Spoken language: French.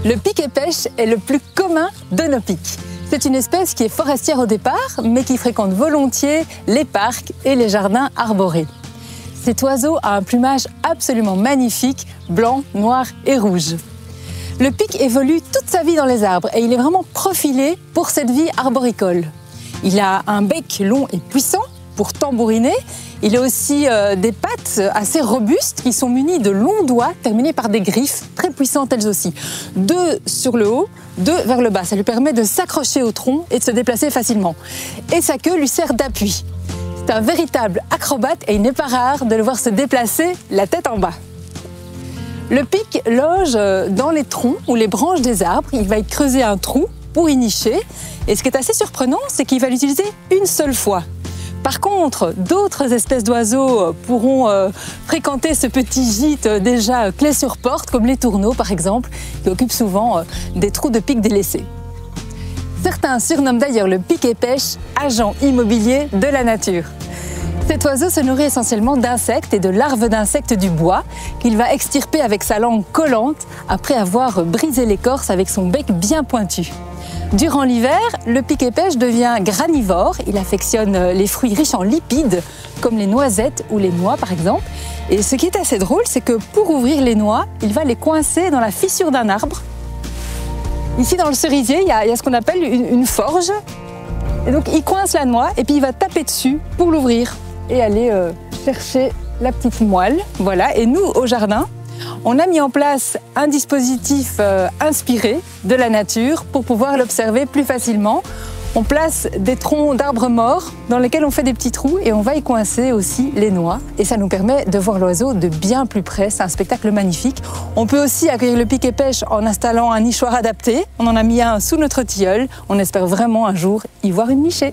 Le pic-et-pêche est le plus commun de nos pics. C'est une espèce qui est forestière au départ, mais qui fréquente volontiers les parcs et les jardins arborés. Cet oiseau a un plumage absolument magnifique, blanc, noir et rouge. Le pic évolue toute sa vie dans les arbres et il est vraiment profilé pour cette vie arboricole. Il a un bec long et puissant pour tambouriner. Il a aussi des pattes assez robustes qui sont munies de longs doigts terminés par des griffes très puissantes elles aussi. 2 sur le haut, 2 vers le bas. Ça lui permet de s'accrocher au tronc et de se déplacer facilement. Et sa queue lui sert d'appui. C'est un véritable acrobate et il n'est pas rare de le voir se déplacer la tête en bas. Le pic loge dans les troncs ou les branches des arbres. Il va y creuser un trou pour y nicher. Et ce qui est assez surprenant, c'est qu'il va l'utiliser une seule fois. Par contre, d'autres espèces d'oiseaux pourront fréquenter ce petit gîte déjà clé sur porte, comme les tourneaux par exemple, qui occupent souvent des trous de pic délaissés. Certains surnomment d'ailleurs le pic-et-pêche agent immobilier de la nature. Cet oiseau se nourrit essentiellement d'insectes et de larves d'insectes du bois qu'il va extirper avec sa langue collante après avoir brisé l'écorce avec son bec bien pointu. Durant l'hiver, le pic-et-pêche devient granivore. Il affectionne les fruits riches en lipides, comme les noisettes ou les noix par exemple. Et ce qui est assez drôle, c'est que pour ouvrir les noix, il va les coincer dans la fissure d'un arbre. Ici dans le cerisier, il y a ce qu'on appelle une forge. Et donc il coince la noix et puis il va taper dessus pour l'ouvrir et aller chercher la petite moelle. Voilà. Et nous, au jardin, on a mis en place un dispositif inspiré de la nature pour pouvoir l'observer plus facilement. On place des troncs d'arbres morts dans lesquels on fait des petits trous et on va y coincer aussi les noix. Et ça nous permet de voir l'oiseau de bien plus près. C'est un spectacle magnifique. On peut aussi accueillir le pic-et-pêche en installant un nichoir adapté. On en a mis un sous notre tilleul. On espère vraiment un jour y voir une nichée.